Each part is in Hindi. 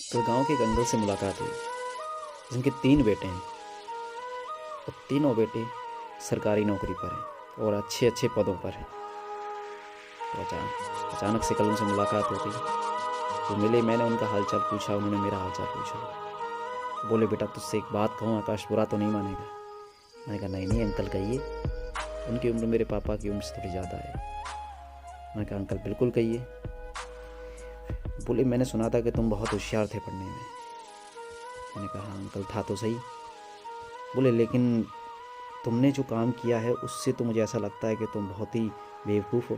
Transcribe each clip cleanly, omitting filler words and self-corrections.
कल गांव के एक अंकल से मुलाकात हुई जिनके 3 बेटे हैं और तीनों बेटे सरकारी नौकरी पर हैं और अच्छे अच्छे पदों पर हैं। तो अचानक से कल उनसे मुलाकात हो गई। तो मिले, मैंने उनका हालचाल पूछा, उन्होंने मेरा हालचाल पूछा। तो बोले, बेटा तुझसे एक बात कहूँ, आकाश बुरा तो नहीं मानेगा? मैंने कहा नहीं नहीं अंकल कहिए। उनकी उम्र मेरे पापा की उम्र से थोड़ी ज़्यादा है। मैंने कहा अंकल बिल्कुल कहिए। बोले, मैंने सुना था कि तुम बहुत होशियार थे पढ़ने में। मैंने कहा हाँ अंकल था तो सही। बोले, लेकिन तुमने जो काम किया है उससे तो मुझे ऐसा लगता है कि तुम बहुत ही बेवकूफ़ हो।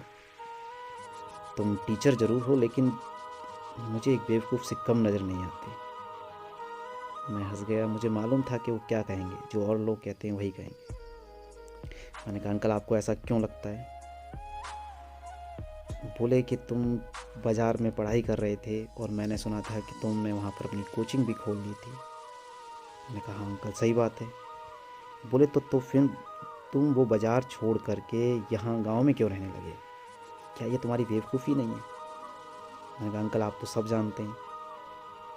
तुम टीचर ज़रूर हो लेकिन मुझे एक बेवकूफ़ से कम नज़र नहीं आती। मैं हंस गया। मुझे मालूम था कि वो क्या कहेंगे, जो और लोग कहते हैं वही कहेंगे। मैंने कहा अंकल आपको ऐसा क्यों लगता है? बोले कि तुम बाज़ार में पढ़ाई कर रहे थे और मैंने सुना था कि तुमने वहाँ पर अपनी कोचिंग भी खोल ली थी। मैंने कहा हाँ अंकल सही बात है। बोले तो फिर तुम वो बाज़ार छोड़ करके यहाँ गांव में क्यों रहने लगे? क्या ये तुम्हारी बेवकूफ़ी नहीं है? मैंने कहा अंकल आप तो सब जानते हैं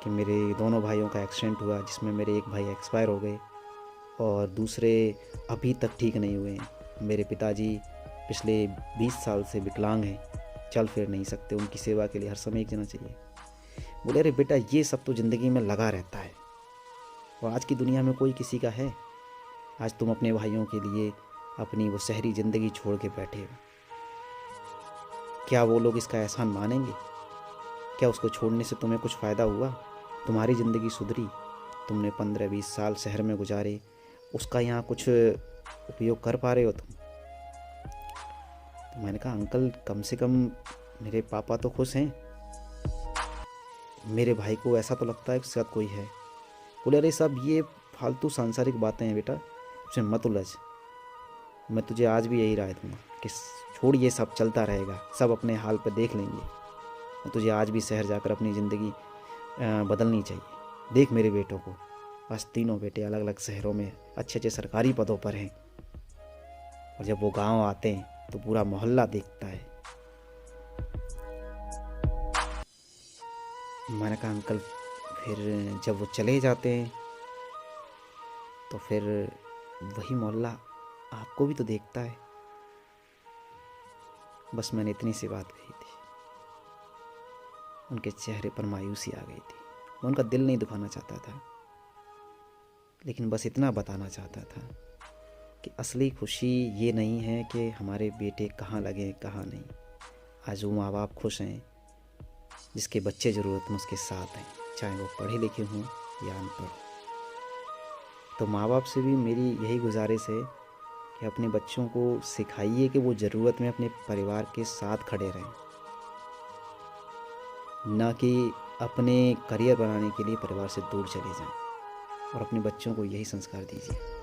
कि मेरे दोनों भाइयों का एक्सीडेंट हुआ, जिसमें मेरे एक भाई एक्सपायर हो गए और दूसरे अभी तक ठीक नहीं हुए हैं। मेरे पिताजी पिछले 20 साल से विकलांग हैं, चल फिर नहीं सकते। उनकी सेवा के लिए हर समय एक जना चाहिए। बोले, अरे बेटा ये सब तो ज़िंदगी में लगा रहता है और आज की दुनिया में कोई किसी का है? आज तुम अपने भाइयों के लिए अपनी वो शहरी ज़िंदगी छोड़ के बैठे हो, क्या वो लोग इसका एहसान मानेंगे? क्या उसको छोड़ने से तुम्हें कुछ फ़ायदा हुआ? तुम्हारी ज़िंदगी सुधरी? तुमने 15-20 साल शहर में गुजारे, उसका यहाँ कुछ उपयोग कर पा रहे हो तुम? तो मैंने कहा अंकल कम से कम मेरे पापा तो खुश हैं, मेरे भाई को ऐसा तो लगता है कि उसके साथ कोई है। बोले, अरे सब ये फालतू सांसारिक बातें हैं बेटा, उसमें मत उलझ। मैं तुझे आज भी यही राय दूंगा कि छोड़, ये सब चलता रहेगा, सब अपने हाल पर देख लेंगे। और तुझे आज भी शहर जाकर अपनी ज़िंदगी बदलनी चाहिए। देख मेरे बेटों को, बस तीनों बेटे अलग अलग शहरों में अच्छे अच्छे सरकारी पदों पर हैं और जब वो गांव आते हैं तो पूरा मोहल्ला देखता है। मैंने कहा अंकल फिर जब वो चले जाते हैं तो फिर वही मोहल्ला आपको भी तो देखता है। बस मैंने इतनी सी बात कही थी। उनके चेहरे पर मायूसी आ गई थी। मैं उनका दिल नहीं दुखाना चाहता था, लेकिन बस इतना बताना चाहता था कि असली खुशी ये नहीं है कि हमारे बेटे कहाँ लगे कहाँ नहीं। आज वो माँ बाप खुश हैं जिसके बच्चे ज़रूरत में उसके साथ हैं, चाहे वो पढ़े लिखे हों या अनपढ़। तो माँ बाप से भी मेरी यही गुजारिश है कि अपने बच्चों को सिखाइए कि वो ज़रूरत में अपने परिवार के साथ खड़े रहें, ना कि अपने करियर बनाने के लिए परिवार से दूर चले जाएं। और अपने बच्चों को यही संस्कार दीजिए।